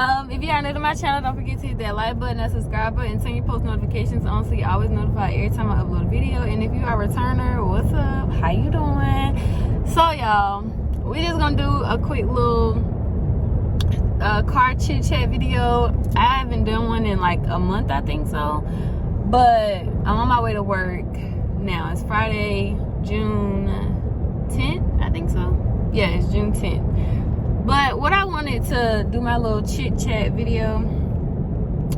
If you are new to my channel, don't forget to hit that like button, that subscribe button, turn your post notifications on so you're always notified every time I upload a video. And if you are a returner, what's up? How you doing? So y'all, we just gonna do a quick little car chit chat video. I haven't done one in like a month, I think so. But I'm on my way to work now. It's Friday, June 10th, I think so. Yeah, it's June 10th. But what I wanted to do my little chit chat video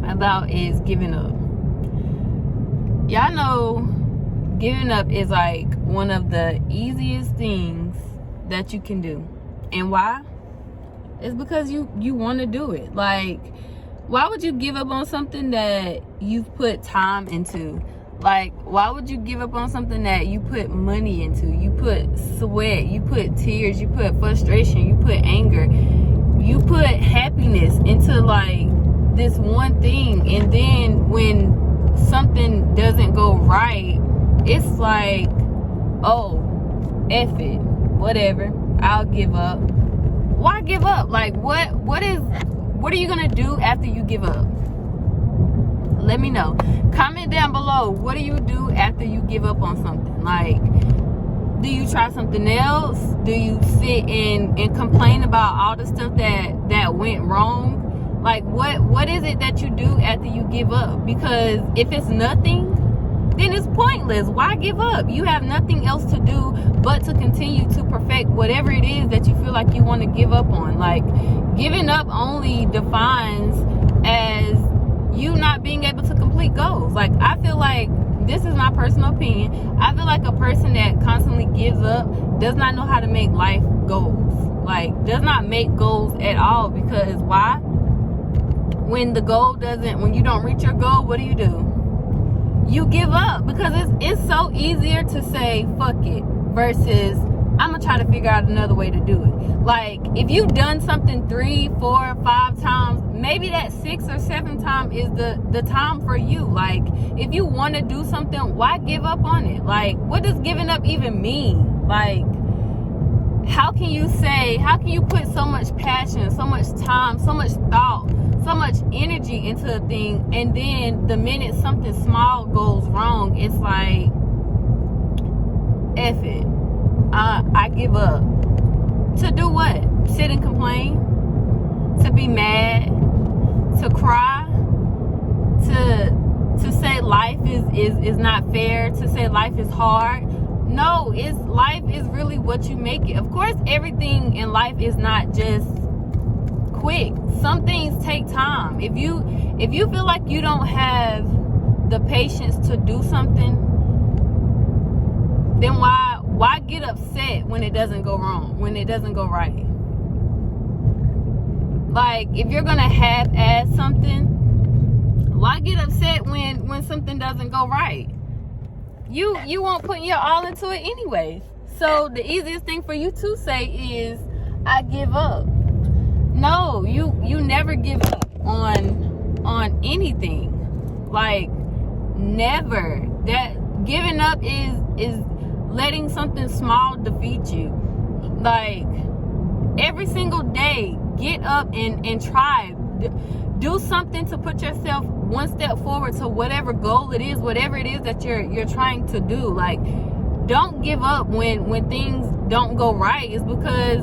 about is giving up. Y'all know giving up is like one of the easiest things that you can do. And why? It's because you want to do it. Like, why would you give up on something that you've put time into? Like, why would you give up on something that you put money into? You put sweat, you put tears, you put frustration, you put anger, you put happiness into like this one thing. And then when something doesn't go right, it's like, oh, F it, whatever, I'll give up. Why give up? Like, what are you gonna do after you give up? Let me know. Comment down below, what do you do after you give up on something? Like, do you try something else? Do you sit and complain about all the stuff that went wrong? Like, what is it that you do after you give up? Because if it's nothing, then it's pointless. Why give up? You have nothing else to do but to continue to perfect whatever it is that you feel like you want to give up on. Like, giving up only defines as you not being able to complete goals. Like, I feel like, this is my personal opinion, I feel like a person that constantly gives up does not know how to make life goals. Like, does not make goals at all. Because why? When you don't reach your goal, what do? You give up. Because it's so easier to say fuck it versus I'm gonna try to figure out another way to do it. Like, if you've done something 3, 4, 5 times, maybe that 6th or 7th time is the time for you. Like, if you want to do something, why give up on it? Like, what does giving up even mean? Like, how can you put so much passion, so much time, so much thought, so much energy into a thing, and then the minute something small goes wrong, it's like, F it, I give up. To do what? Sit and complain? To be mad? To cry? To say life is not fair? To say life is hard? No, life is really what you make it. Of course, everything in life is not just quick. Some things take time. If you feel like you don't have the patience to do something, then why get upset when it doesn't go wrong, when it doesn't go right? Like, if you're gonna half-ass something, why get upset when something doesn't go right? You won't put your all into it anyways. So the easiest thing for you to say is, I give up. No, you never give up on anything. Like, never. That giving up is letting something small defeat you. Like, every single day, get up and try. Do something to put yourself one step forward to whatever goal it is, whatever it is that you're trying to do. Like, don't give up when things don't go right. It's because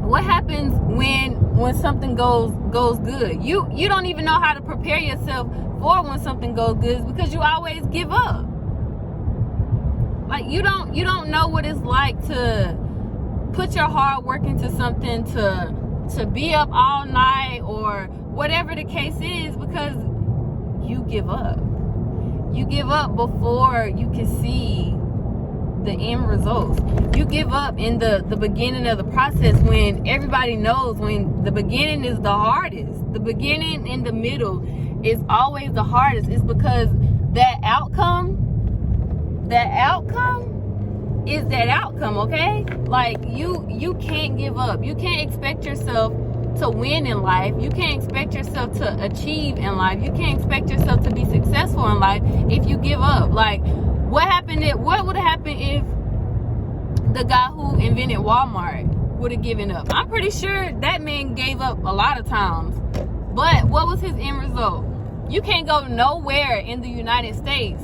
what happens when something goes good? You don't even know how to prepare yourself for when something goes good. It's because you always give up. Like, you don't know what it's like to put your hard work into something, to be up all night or whatever the case is, because you give up. You give up before you can see the end results. You give up in the beginning of the process, when everybody knows when the beginning is the hardest. The beginning and the middle is always the hardest. It's because that outcome is that outcome, okay? Like, you can't give up. You can't expect yourself to win in life. You can't expect yourself to achieve in life. You can't expect yourself to be successful in life if you give up. Like, what would have happened if the guy who invented Walmart would have given up. I'm pretty sure that man gave up a lot of times. But what was his end result? You can't go nowhere in the United States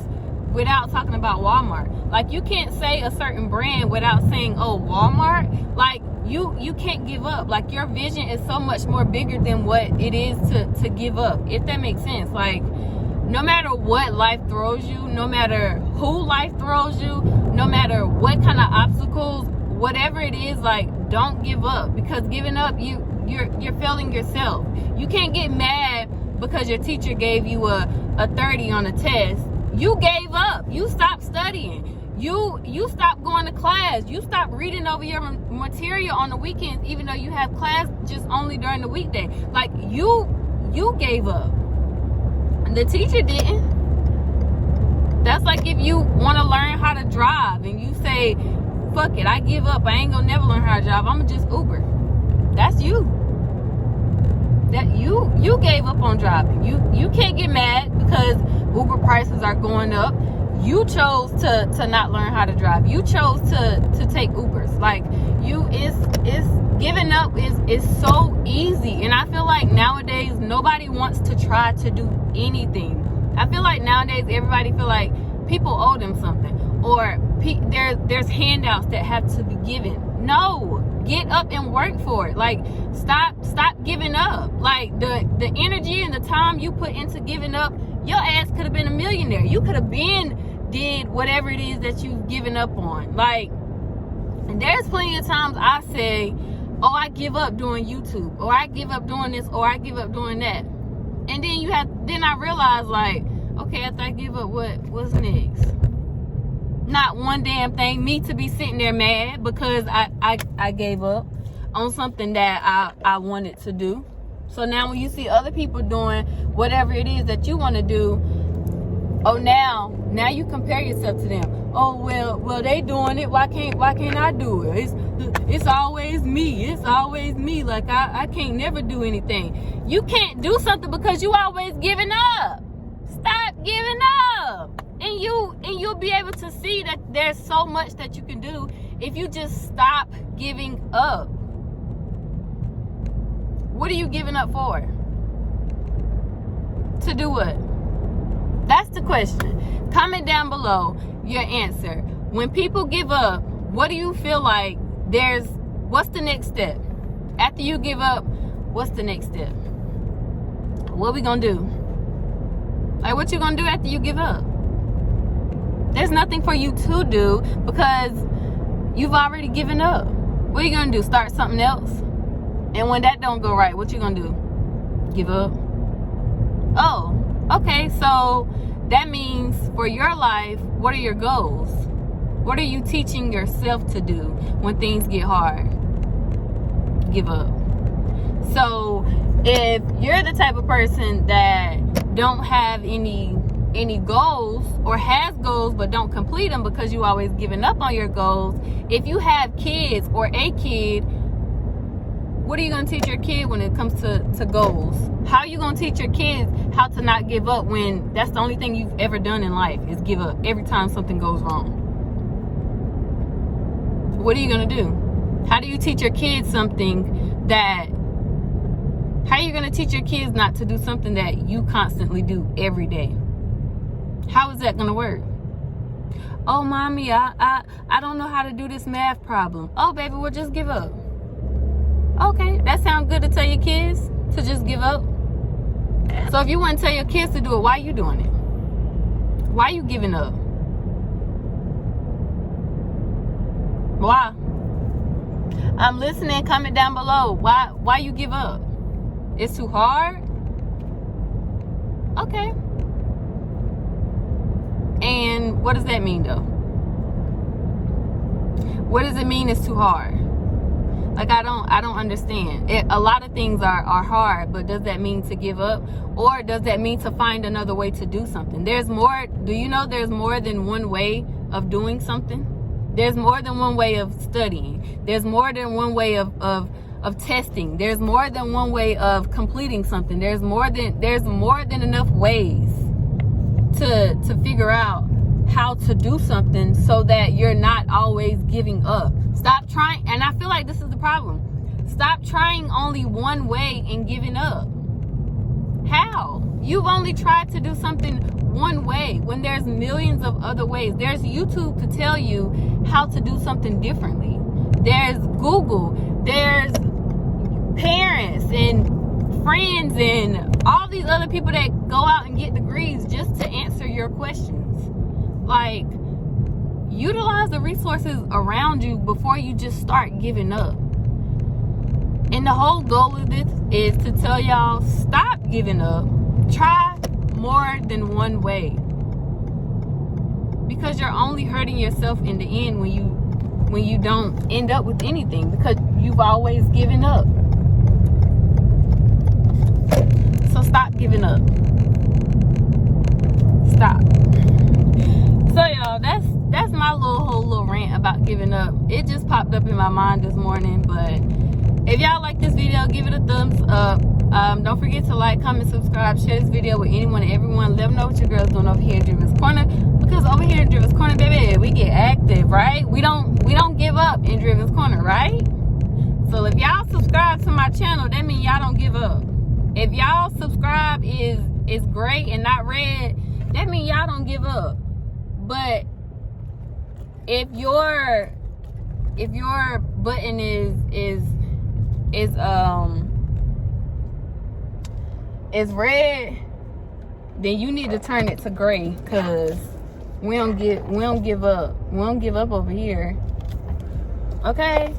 without talking about Walmart. Like, you can't say a certain brand without saying, oh, Walmart. Like, you can't give up. Like, your vision is so much more bigger than what it is to give up, if that makes sense. Like, no matter what life throws you, no matter who life throws you, no matter what kind of obstacles, whatever it is, like, don't give up. Because giving up, you're failing yourself. You can't get mad because your teacher gave you a 30 on a test. You gave up. You stopped studying. You stopped going to class. You stopped reading over your material on the weekends, even though you have class just only during the weekday. Like, you gave up. The teacher didn't. That's like if you want to learn how to drive and you say, fuck it, I give up. I ain't gonna never learn how to drive. I'm gonna just Uber. That's you. That you gave up on driving. You can't get mad because Uber prices are going up. You chose to not learn how to drive. You chose to take Ubers. Like, it's giving up is so easy. And I feel like nowadays nobody wants to try to do anything. I feel like nowadays everybody feel like people owe them something, or there's handouts that have to be given. No, get up and work for it. Like, stop giving up. Like, the energy and the time you put into giving up, your ass could have been a millionaire. You could have been did whatever it is that you've given up on. Like, and there's plenty of times I say, oh, I give up doing YouTube, or I give up doing this, or I give up doing that. And then I realized, like, okay, after I give up, what's next? Not one damn thing. Me to be sitting there mad because I gave up on something that I wanted to do. So now when you see other people doing whatever it is that you want to do, oh, now you compare yourself to them. Oh, well they doing it. Why can't I do it? It's always me. It's always me. Like, I can't never do anything. You can't do something because you always giving up. Stop giving up. And you'll be able to see that there's so much that you can do if you just stop giving up. What are you giving up for? To do what? That's the question. Comment down below your answer. When people give up, what do you feel like what's the next step? After you give up, what's the next step? What we gonna do? Like, what you gonna do after you give up? There's nothing for you to do because you've already given up. What are you gonna do? Start something else? And when that don't go right, what you gonna do? Give up? Oh, okay, so that means for your life, what are your goals? What are you teaching yourself to do when things get hard? Give up. So if you're the type of person that don't have any goals, or has goals but don't complete them because you always giving up on your goals, if you have kids or a kid, what are you going to teach your kid when it comes to goals? How are you going to teach your kids how to not give up when that's the only thing you've ever done in life is give up every time something goes wrong? What are you going to do? How do you teach your kids something that... How are you going to teach your kids not to do something that you constantly do every day? How is that going to work? Oh, mommy, I don't know how to do this math problem. Oh, baby, well, just give up. Okay, that sounds good to tell your kids to just give up. So if you want to tell your kids to do it, why are you doing it? Why are you giving up? Why? I'm listening. Comment down below. Why you give up? It's too hard? Okay. And what does that mean, though? What does it mean it's too hard? Like, I don't understand. A lot of things are hard, but does that mean to give up? Or does that mean to find another way to do something? There's more. Do you know there's more than one way of doing something? There's more than one way of studying. There's more than one way of testing. There's more than one way of completing something. There's more than enough ways to figure out how to do something so that you're not always giving up. Stop trying, and I feel like this is the problem. Stop trying only one way and giving up. How? You've only tried to do something one way when there's millions of other ways. There's YouTube to tell you how to do something differently. There's Google. There's parents and friends and all these other people that go out and get degrees just to answer your questions. Like, utilize the resources around you before you just start giving up. And the whole goal of this is to tell y'all, stop giving up. Try more than one way. Because you're only hurting yourself in the end when you don't end up with anything, because you've always given up. So stop giving up. Stop. So y'all, that's my whole little rant about giving up. It just popped up in my mind this morning. But if y'all like this video, give it a thumbs up. Don't forget to like, comment, subscribe, share this video with anyone and everyone. Let them know what your girl's doing over here in Driven's Corner. Because over here in Driven's Corner, baby, we get active, right? We don't give up in Driven's Corner, right? So if y'all subscribe to my channel, that means y'all don't give up. If y'all subscribe is gray and not red, that means y'all don't give up. But if your button is red, then you need to turn it to gray, because we don't give up. We don't give up over here. Okay?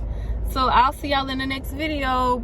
So I'll see y'all in the next video.